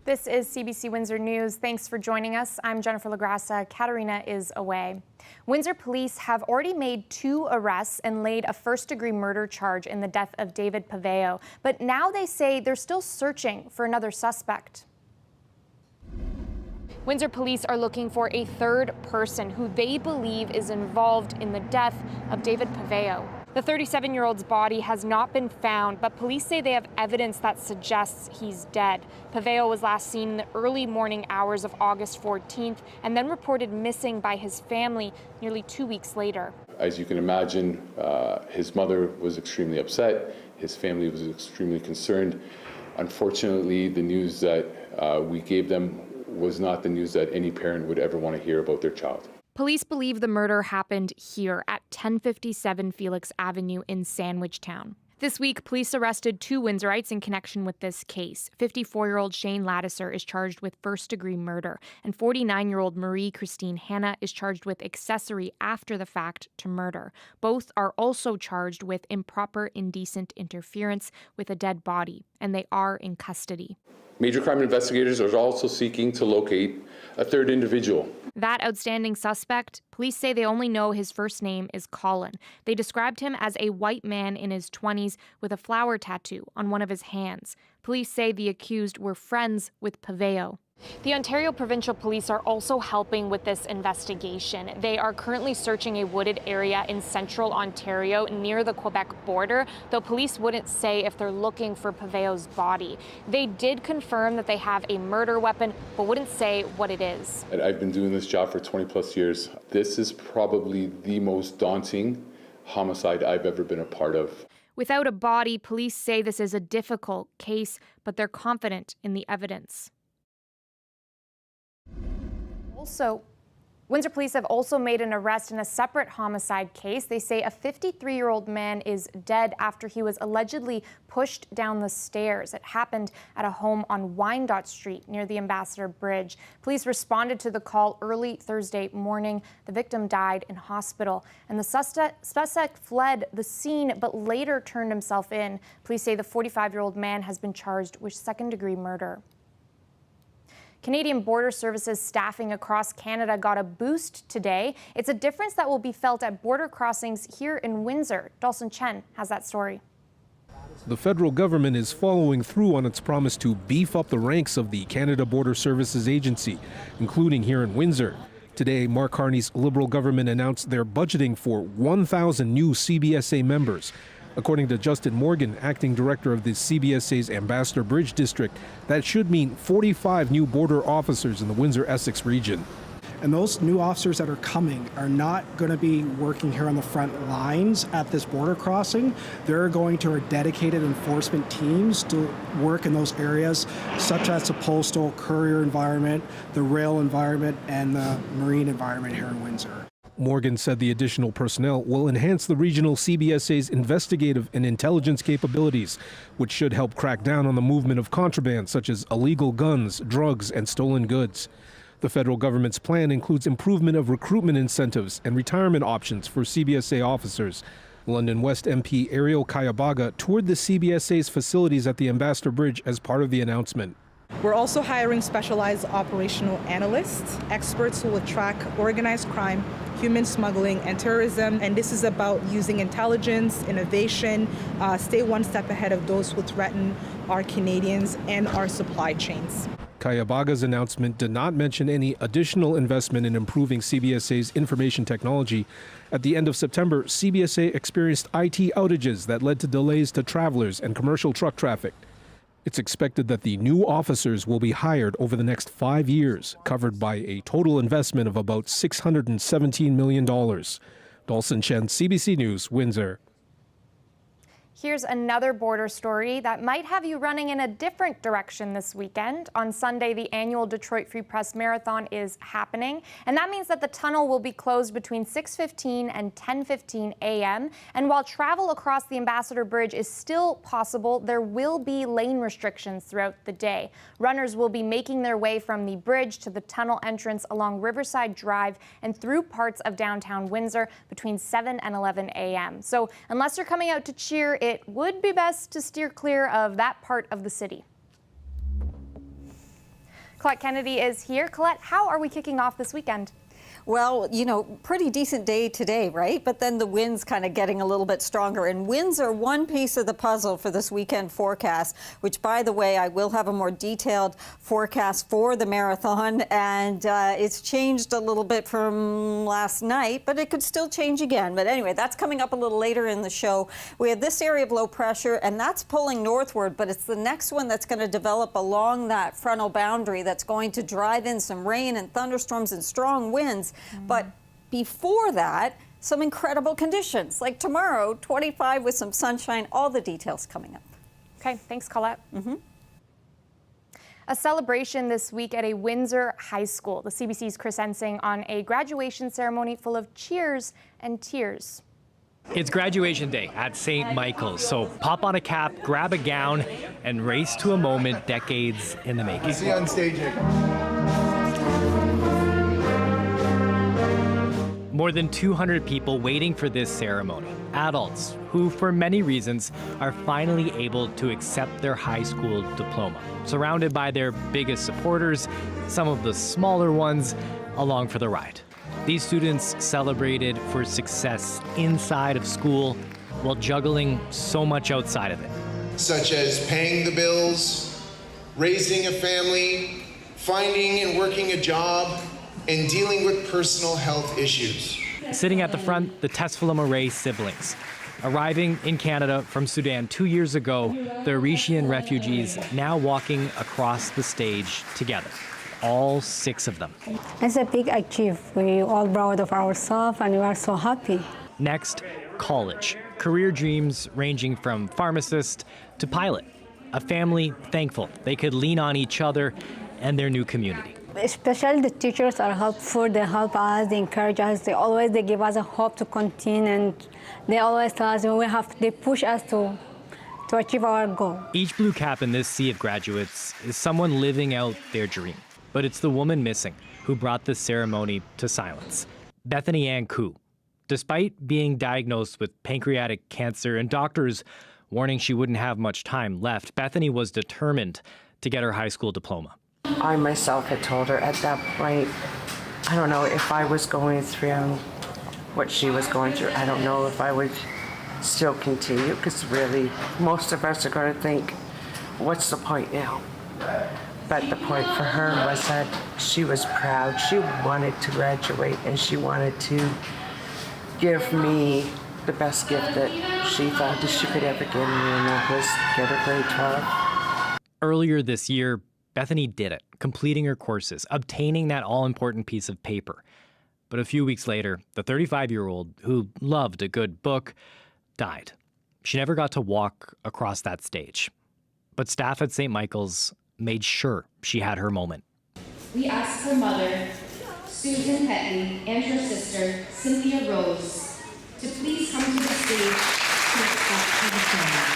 This is CBC Windsor News. Thanks for joining us. I'm Jennifer LaGrassa. Katarina is away. Windsor police have already made 2 arrests and laid a first-degree murder charge in the death of David Paveo. But now they say they're still searching for another suspect. Windsor police are looking for a third person who they believe is involved in the death of David Paveo. The 37-year-old's body has not been found, but police say they have evidence that suggests he's dead. Paveo was last seen in the early morning hours of August 14th and then reported missing by his family nearly 2 weeks later. As you can imagine, his mother was extremely upset. His family was extremely concerned. Unfortunately, the news that we gave them was not the news that any parent would ever want to hear about their child. Police believe the murder happened here at 1057 Felix Avenue in Sandwich Town. This week, police arrested 2 Windsorites in connection with this case. 54-year-old Shane Laddiser is charged with first-degree murder, and 49-year-old Marie Christine Hanna is charged with accessory after the fact to murder. Both are also charged with improper indecent interference with a dead body, and they are in custody. Major crime investigators are also seeking to locate a third individual. That outstanding suspect, police say they only know his first name is Colin. They described him as a white man in his 20s with a flower tattoo on one of his hands. Police say the accused were friends with Paveo. The Ontario Provincial Police are also helping with this investigation. They are currently searching a wooded area in central Ontario near the Quebec border, though police wouldn't say if they're looking for Paveo's body. They did confirm that they have a murder weapon, but wouldn't say what it is. I've been doing this job for 20+ years. This is probably the most daunting homicide I've ever been a part of. Without a body, police say this is a difficult case, but they're confident in the evidence. Also, Windsor police have also made an arrest in a separate homicide case. They say a 53-year-old man is dead after he was allegedly pushed down the stairs. It happened at a home on Wyandotte Street near the Ambassador Bridge. Police responded to the call early Thursday morning. The victim died in hospital, and the suspect fled the scene but later turned himself in. Police say the 45-year-old man has been charged with second-degree murder. Canadian Border Services staffing across Canada got a boost today. It's a difference that will be felt at border crossings here in Windsor. Dawson Chen has that story. The federal government is following through on its promise to beef up the ranks of the Canada Border Services Agency, including here in Windsor. Today, Mark Carney's Liberal government announced they're budgeting for 1,000 new CBSA members. According to Justin Morgan, acting director of the CBSA's Ambassador Bridge District, that should mean 45 new border officers in the Windsor-Essex region. And those new officers that are coming are not going to be working here on the front lines at this border crossing. They're going to our dedicated enforcement teams to work in those areas, such as the postal, courier environment, the rail environment, and the marine environment here in Windsor. Morgan said the additional personnel will enhance the regional CBSA's investigative and intelligence capabilities, which should help crack down on the movement of contraband such as illegal guns, drugs, and stolen goods. The federal government's plan includes improvement of recruitment incentives and retirement options for CBSA officers. London West MP Ariel Kayabaga toured the CBSA's facilities at the Ambassador Bridge as part of the announcement. We're also hiring specialized operational analysts, experts who will track organized crime, human smuggling, and terrorism. And this is about using intelligence, innovation, stay one step ahead of those who threaten our Canadians and our supply chains. Kayabaga's announcement did not mention any additional investment in improving CBSA's information technology. At the end of September, CBSA experienced IT outages that led to delays to travelers and commercial truck traffic. It's expected that the new officers will be hired over the next 5 years, covered by a total investment of about $617 million. Dawson Chen, CBC News, Windsor. Here's another border story that might have you running in a different direction this weekend. On Sunday, the annual Detroit Free Press Marathon is happening, and that means that the tunnel will be closed between 6:15 and 10:15 a.m. And while travel across the Ambassador Bridge is still possible, there will be lane restrictions throughout the day. Runners will be making their way from the bridge to the tunnel entrance along Riverside Drive and through parts of downtown Windsor between 7 and 11 a.m. So unless you're coming out to cheer, it would be best to steer clear of that part of the city. Colette Kennedy is here. Colette, how are we kicking off this weekend? Well, you know, pretty decent day today, right? But then the winds kind of getting a little bit stronger. And winds are one piece of the puzzle for this weekend forecast, which, by the way, I will have a more detailed forecast for the marathon. And it's changed a little bit from last night, but it could still change again. But anyway, that's coming up a little later in the show. We have this area of low pressure, and that's pulling northward, but it's the next one that's going to develop along that frontal boundary that's going to drive in some rain and thunderstorms and strong winds. But before that, some incredible conditions. Like tomorrow, 25 with some sunshine. All the details coming up. Okay, thanks, Colette. A celebration this week at a Windsor high school. The CBC's Chris Ensing on a graduation ceremony full of cheers and tears. It's graduation day at St. Michael's, so pop on a cap, grab a gown, and race to a moment decades in the making. See you on stage. More than 200 people waiting for this ceremony. Adults who, for many reasons, are finally able to accept their high school diploma. Surrounded by their biggest supporters, some of the smaller ones along for the ride. These students celebrated for success inside of school while juggling so much outside of it. Such as paying the bills, raising a family, finding and working a job, and dealing with personal health issues. Sitting at the front, the Tesfalem Ray siblings. Arriving in Canada from Sudan 2 years ago, the Eritrean refugees now walking across the stage together. All 6 of them. It's a big achievement. We all proud of ourselves and we are so happy. Next, college. Career dreams ranging from pharmacist to pilot. A family thankful they could lean on each other and their new community. Especially the teachers are helpful. They help us, they encourage us. They give us a hope to continue, and they always tell us they push us to achieve our goal. Each blue cap in this sea of graduates is someone living out their dream. But it's the woman missing who brought this ceremony to silence. Bethany Ann Koo. Despite being diagnosed with pancreatic cancer and doctors warning she wouldn't have much time left, Bethany was determined to get her high school diploma. I myself had told her at that point, I don't know if I was going through what she was going through. I don't know if I would still continue, because really most of us are going to think, what's the point now? But the point for her was that she was proud. She wanted to graduate, and she wanted to give me the best gift that she thought that she could ever give me, and that was get her grade 12. Earlier this year, Bethany did it, completing her courses, obtaining that all-important piece of paper. But a few weeks later, the 35-year-old, who loved a good book, died. She never got to walk across that stage. But staff at St. Michael's made sure she had her moment. We asked her mother, Susan Petley, and her sister, Cynthia Rose, to please come to the stage to accept her diploma.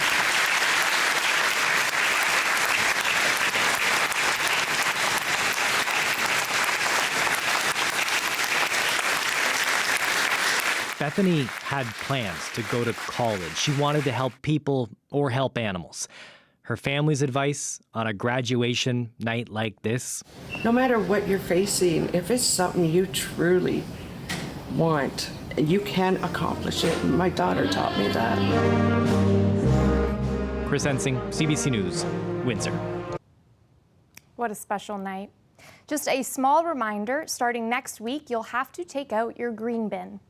Bethany had plans to go to college. She wanted to help people or help animals. Her family's advice on a graduation night like this? No matter what you're facing, if it's something you truly want, you can accomplish it. My daughter taught me that. Chris Ensing, CBC News, Windsor. What a special night. Just a small reminder, starting next week, you'll have to take out your green bin.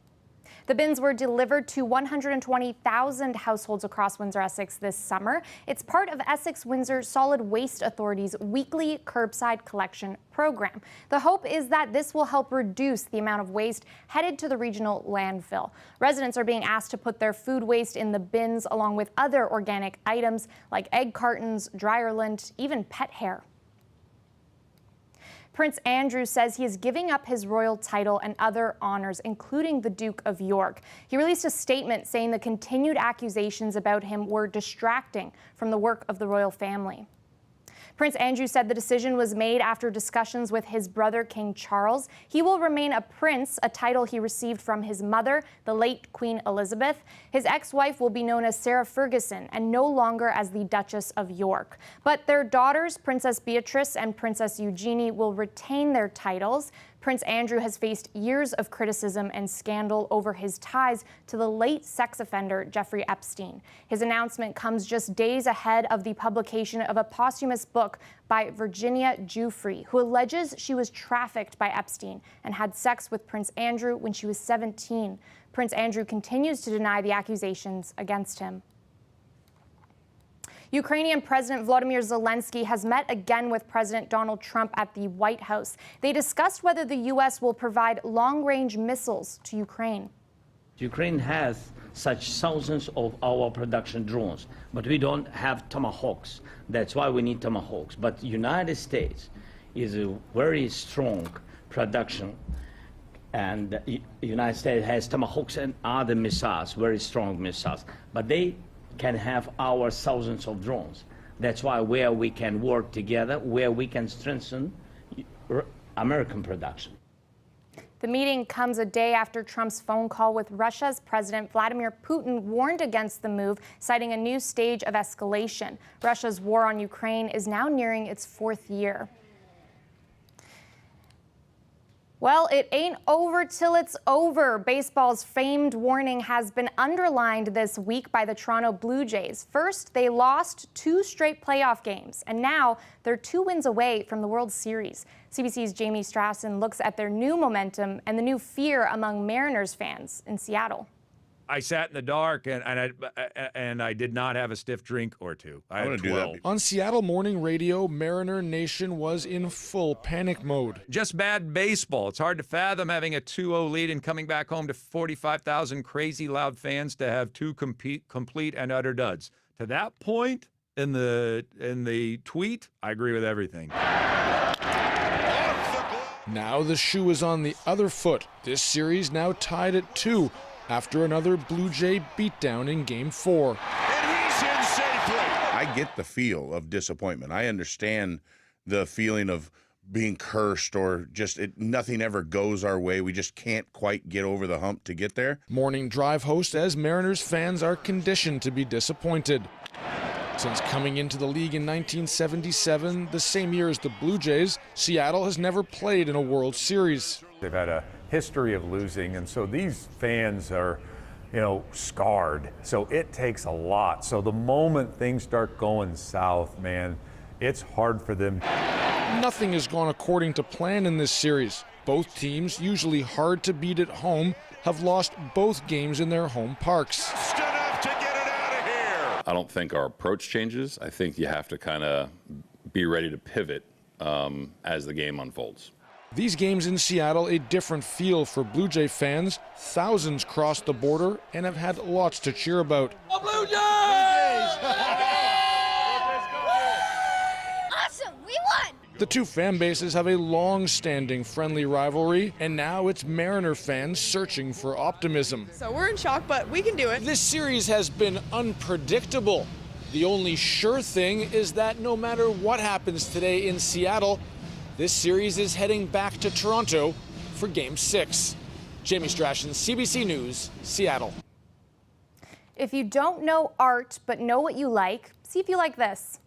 The bins were delivered to 120,000 households across Windsor-Essex this summer. It's part of Essex-Windsor Solid Waste Authority's weekly curbside collection program. The hope is that this will help reduce the amount of waste headed to the regional landfill. Residents are being asked to put their food waste in the bins along with other organic items like egg cartons, dryer lint, even pet hair. Prince Andrew says he is giving up his royal title and other honors, including the Duke of York. He released a statement saying the continued accusations about him were distracting from the work of the royal family. Prince Andrew said the decision was made after discussions with his brother, King Charles. He will remain a prince, a title he received from his mother, the late Queen Elizabeth. His ex-wife will be known as Sarah Ferguson and no longer as the Duchess of York. But their daughters, Princess Beatrice and Princess Eugenie, will retain their titles. Prince Andrew has faced years of criticism and scandal over his ties to the late sex offender Jeffrey Epstein. His announcement comes just days ahead of the publication of a posthumous book by Virginia Giuffre, who alleges she was trafficked by Epstein and had sex with Prince Andrew when she was 17. Prince Andrew continues to deny the accusations against him. Ukrainian President Volodymyr Zelenskyy has met again with President Donald Trump at the White House. They discussed whether the U.S. will provide long-range missiles to Ukraine. Ukraine has such thousands of our production drones, but we don't have Tomahawks. That's why we need Tomahawks. But the United States is a very strong production, and the United States has Tomahawks and other missiles, very strong missiles. But they can have our thousands of drones. That's why where we can work together, where we can strengthen American production. The meeting comes a day after Trump's phone call with Russia's President Vladimir Putin warned against the move, citing a new stage of escalation. Russia's war on Ukraine is now nearing its 4th year. Well, it ain't over till it's over. Baseball's famed warning has been underlined this week by the Toronto Blue Jays. First, they lost 2 straight playoff games, and now they're 2 wins away from the World Series. CBC's Jamie Strassen looks at their new momentum and the new fear among Mariners fans in Seattle. I sat in the dark and I did not have a stiff drink or two. I had 12. On Seattle morning radio, Mariner Nation was in full panic mode. Just bad baseball. It's hard to fathom having a 2-0 lead and coming back home to 45,000 crazy loud fans to have 2 complete and utter duds. To that point in the tweet, I agree with everything. Now the shoe is on the other foot. This series now tied at 2. After another Blue Jay beatdown in Game 4. And he's in safely. I get the feel of disappointment. I understand the feeling of being cursed or just nothing ever goes our way. We just can't quite get over the hump to get there. Morning Drive host as Mariners fans are conditioned to be disappointed. Since coming into the league in 1977, the same year as the Blue Jays, Seattle has never played in a World Series. They've had a history of losing, and so these fans are, scarred. So it takes a lot. So the moment things start going south, man, it's hard for them. Nothing has gone according to plan in this series. Both teams, usually hard to beat at home, have lost both games in their home parks. I don't think our approach changes. I think you have to kind of be ready to pivot as the game unfolds. These games in Seattle, a different feel for Blue Jay fans. Thousands crossed the border and have had lots to cheer about. The Blue Jays! Awesome, we won! The two fan bases have a long-standing friendly rivalry, and now it's Mariner fans searching for optimism. So we're in shock, but we can do it. This series has been unpredictable. The only sure thing is that no matter what happens today in Seattle, this series is heading back to Toronto for Game 6. Jamie Strassen, CBC News, Seattle. If you don't know art but know what you like, see if you like this.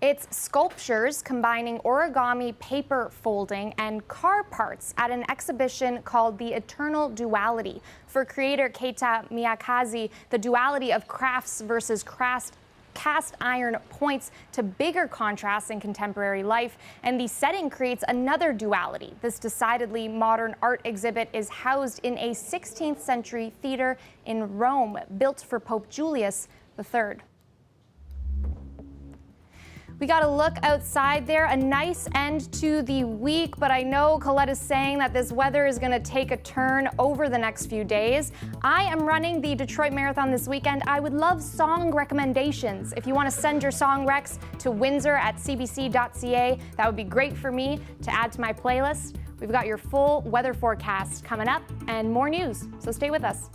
It's sculptures combining origami, paper folding, and car parts at an exhibition called The Eternal Duality. For creator Keita Miyakaze, the duality of crafts versus cast iron points to bigger contrasts in contemporary life, and the setting creates another duality. This decidedly modern art exhibit is housed in a 16th century theater in Rome, built for Pope Julius III. We got a look outside there, a nice end to the week, but I know Colette is saying that this weather is going to take a turn over the next few days. I am running the Detroit Marathon this weekend. I would love song recommendations. If you want to send your song recs to windsor@cbc.ca, that would be great for me to add to my playlist. We've got your full weather forecast coming up and more news, so stay with us.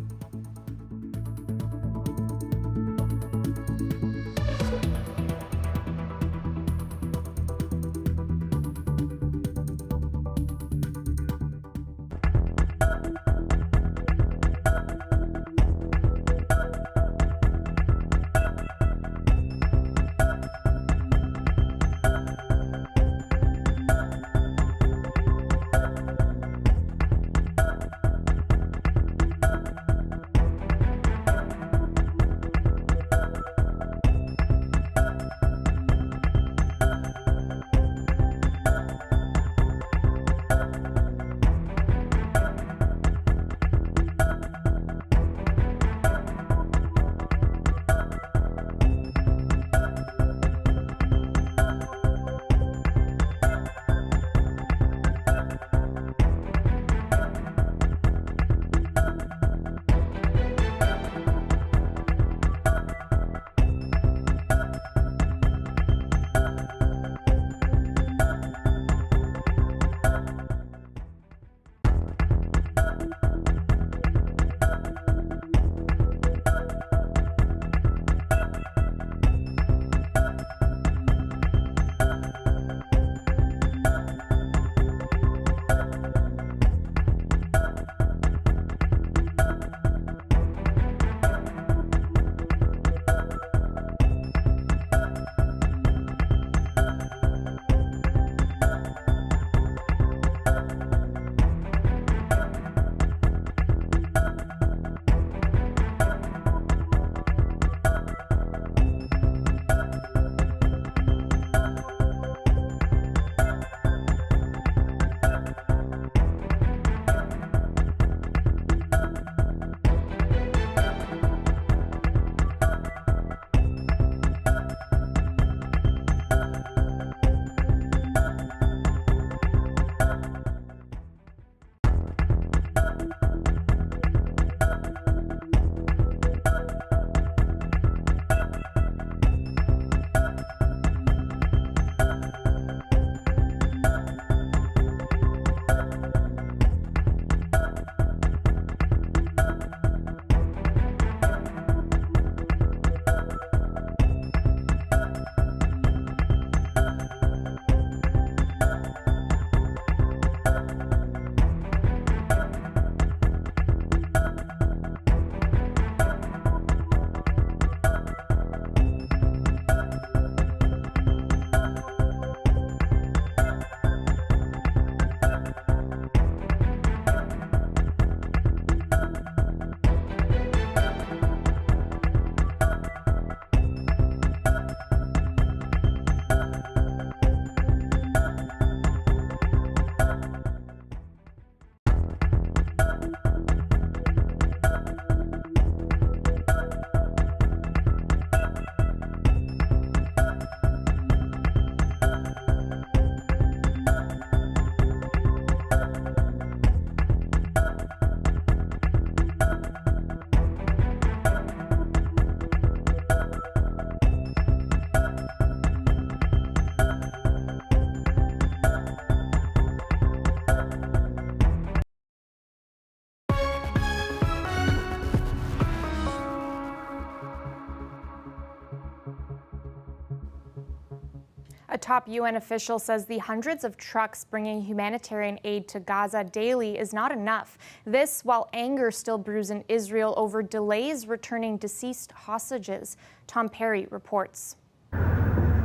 A top UN official says the hundreds of trucks bringing humanitarian aid to Gaza daily is not enough. This while anger still brews in Israel over delays returning deceased hostages. Tom Perry reports.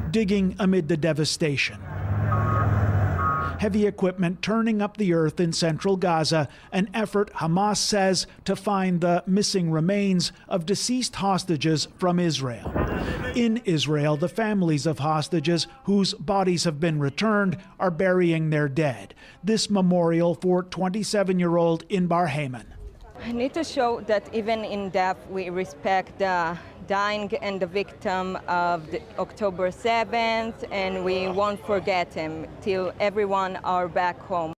Digging amid the devastation. Heavy equipment turning up the earth in central Gaza, an effort Hamas says to find the missing remains of deceased hostages from Israel. In Israel, the families of hostages whose bodies have been returned are burying their dead. This memorial for 27-year-old Inbar Heyman. I need to show that even in death, we respect the dying and the victim of the October 7th, and we won't forget him till everyone are back home.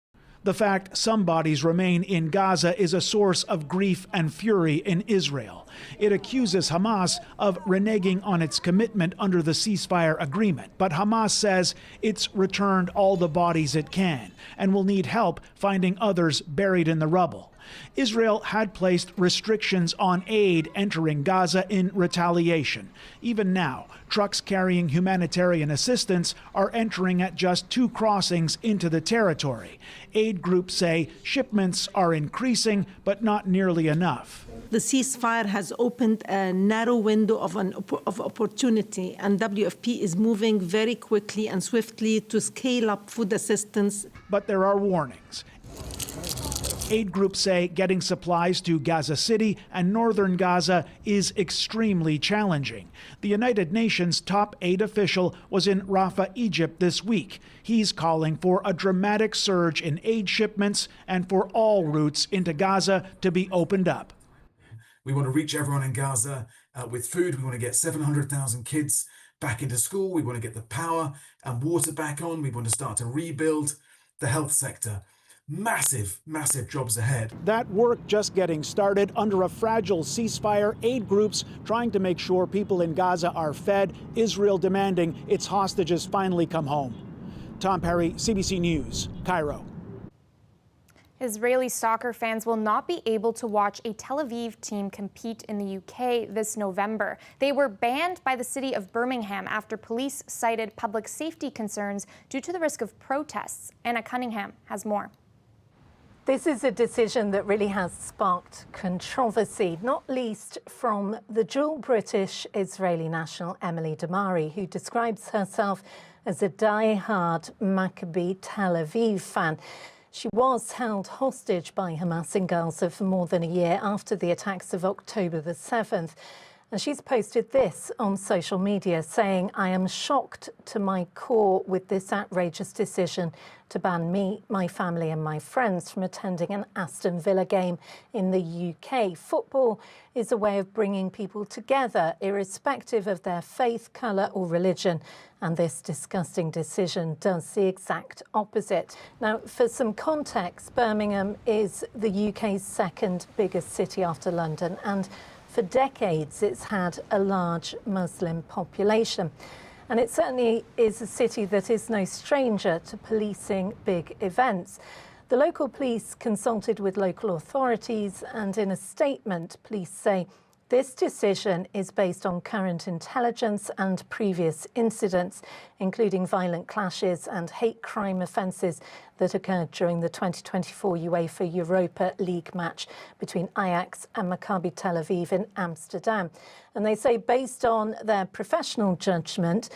The fact some bodies remain in Gaza is a source of grief and fury in Israel. It accuses Hamas of reneging on its commitment under the ceasefire agreement. But Hamas says it's returned all the bodies it can and will need help finding others buried in the rubble. Israel had placed restrictions on aid entering Gaza in retaliation. Even now, trucks carrying humanitarian assistance are entering at just 2 crossings into the territory. Aid groups say shipments are increasing, but not nearly enough. The ceasefire has opened a narrow window of opportunity, and WFP is moving very quickly and swiftly to scale up food assistance. But there are warnings. Aid groups say getting supplies to Gaza City and northern Gaza is extremely challenging. The United Nations top aid official was in Rafah, Egypt this week. He's calling for a dramatic surge in aid shipments and for all routes into Gaza to be opened up. We want to reach everyone in Gaza with food. We want to get 700,000 kids back into school. We want to get the power and water back on. We want to start to rebuild the health sector. Massive, massive jobs ahead. That work just getting started under a fragile ceasefire, aid groups trying to make sure people in Gaza are fed, Israel demanding its hostages finally come home. Tom Perry, CBC News, Cairo. Israeli soccer fans will not be able to watch a Tel Aviv team compete in the UK this November. They were banned by the city of Birmingham after police cited public safety concerns due to the risk of protests. Anna Cunningham has more. This is a decision that really has sparked controversy, not least from the dual British-Israeli national Emily Damari, who describes herself as a die-hard Maccabi Tel Aviv fan. She was held hostage by Hamas in Gaza for more than a year after the attacks of October the 7th. And she's posted this on social media saying, "I am shocked to my core with this outrageous decision to ban me, my family and my friends from attending an Aston Villa game in the UK. Football is a way of bringing people together, irrespective of their faith, colour or religion. And this disgusting decision does the exact opposite." Now, for some context, Birmingham is the UK's second biggest city after London, and for decades, it's had a large Muslim population. And it certainly is a city that is no stranger to policing big events. The local police consulted with local authorities, and in a statement, police say this decision is based on current intelligence and previous incidents, including violent clashes and hate crime offences that occurred during the 2024 UEFA Europa League match between Ajax and Maccabi Tel Aviv in Amsterdam. And they say, based on their professional judgment,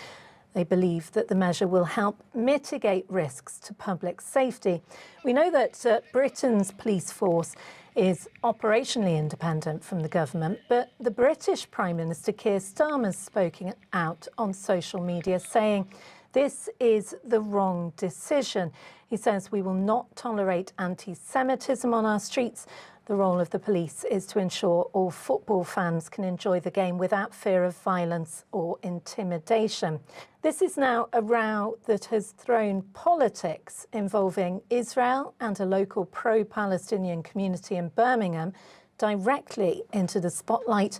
they believe that the measure will help mitigate risks to public safety. We know that Britain's police force is operationally independent from the government, but the British Prime Minister Keir Starmer's spoken out on social media saying this is the wrong decision. He says we will not tolerate anti-Semitism on our streets. The role of the police is to ensure all football fans can enjoy the game without fear of violence or intimidation. This is now a row that has thrown politics involving Israel and a local pro-Palestinian community in Birmingham directly into the spotlight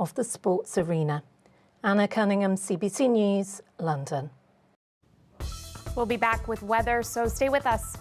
of the sports arena. Anna Cunningham, CBC News, London. We'll be back with weather, so stay with us.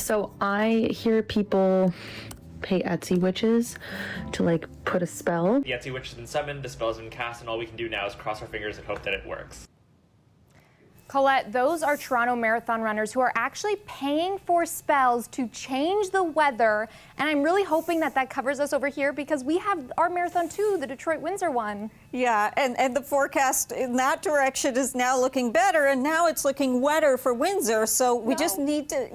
So I hear people pay Etsy witches to like put a spell. The Etsy witch has been summoned, the spell has been cast, and all we can do now is cross our fingers and hope that it works. Colette, those are Toronto marathon runners who are actually paying for spells to change the weather. And I'm really hoping that that covers us over here because we have our marathon too, the Detroit Windsor one. Yeah, and the forecast in that direction is now looking better, and now it's looking wetter for Windsor. So we just need to,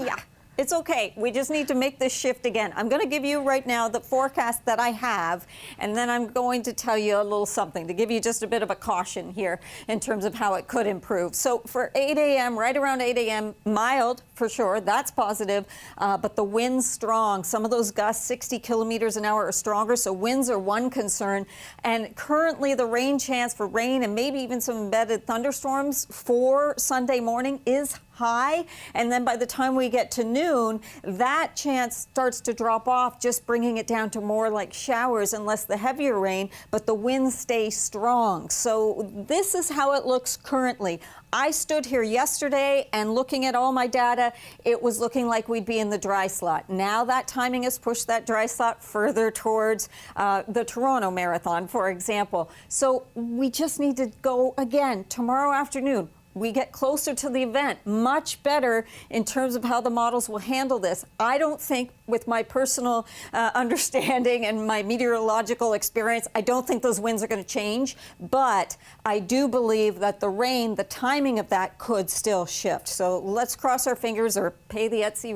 it's okay. We just need to make this shift again. I'm going to give you right now the forecast that I have, and then I'm going to tell you a little something to give you just a bit of a caution here in terms of how it could improve. So for 8 a.m., right around 8 a.m., mild for sure. That's positive, but the wind's strong. Some of those gusts, 60 kilometers an hour or stronger, so winds are one concern. And currently the rain chance for rain and maybe even some embedded thunderstorms for Sunday morning is high, and then by the time we get to noon, that chance starts to drop off, just bringing it down to more like showers and less the heavier rain, but the winds stay strong. So this is how it looks currently. I stood here yesterday and looking at all my data, it was looking like we'd be in the dry slot. Now that timing has pushed that dry slot further towards the Toronto Marathon, for example. So we just need to go again tomorrow afternoon. We get closer to the event, much better in terms of how the models will handle this. I don't think, with my personal understanding and my meteorological experience, I don't think those winds are going to change. But I do believe that the rain, the timing of that could still shift. So let's cross our fingers or pay the Etsy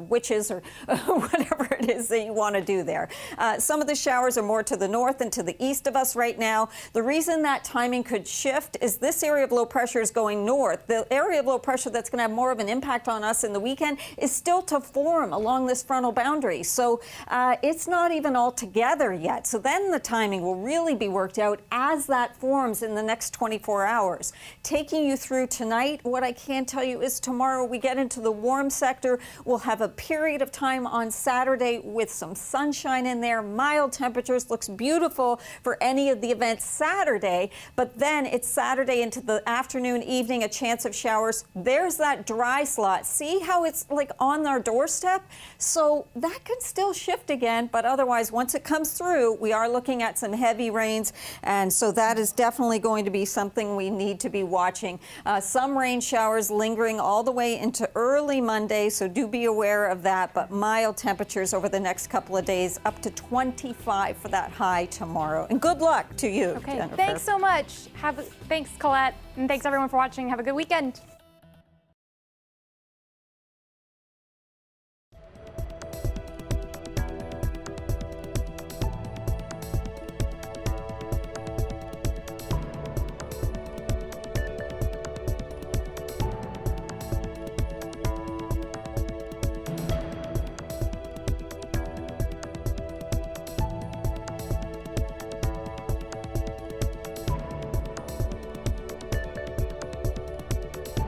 witches or whatever it is that you want to do there. Some of the showers are more to the north and to the east of us right now. The reason that timing could shift is this area of low pressure is going north. The area of low pressure that's going to have more of an impact on us in the weekend is still to form along this frontal boundary. So it's not even all together yet. So then the timing will really be worked out as that forms in the next 24 hours. Taking you through tonight, what I can tell you is tomorrow we get into the warm sector. We'll have a period of time on Saturday with some sunshine in there, mild temperatures, looks beautiful for any of the events Saturday, but then it's Saturday into the afternoon, evening, a chance of showers. There's that dry slot. See how it's like on our doorstep? So that could still shift again, but otherwise, once it comes through, we are looking at some heavy rains, and so that is definitely going to be something we need to be watching. Some rain showers lingering all the way into early Monday, so do be aware of that, but mild temperatures over the next couple of days, up to 25 for that high tomorrow. And good luck to you, Okay, Jennifer. thanks so much. Thanks, Colette, and thanks everyone for watching. Have a good weekend.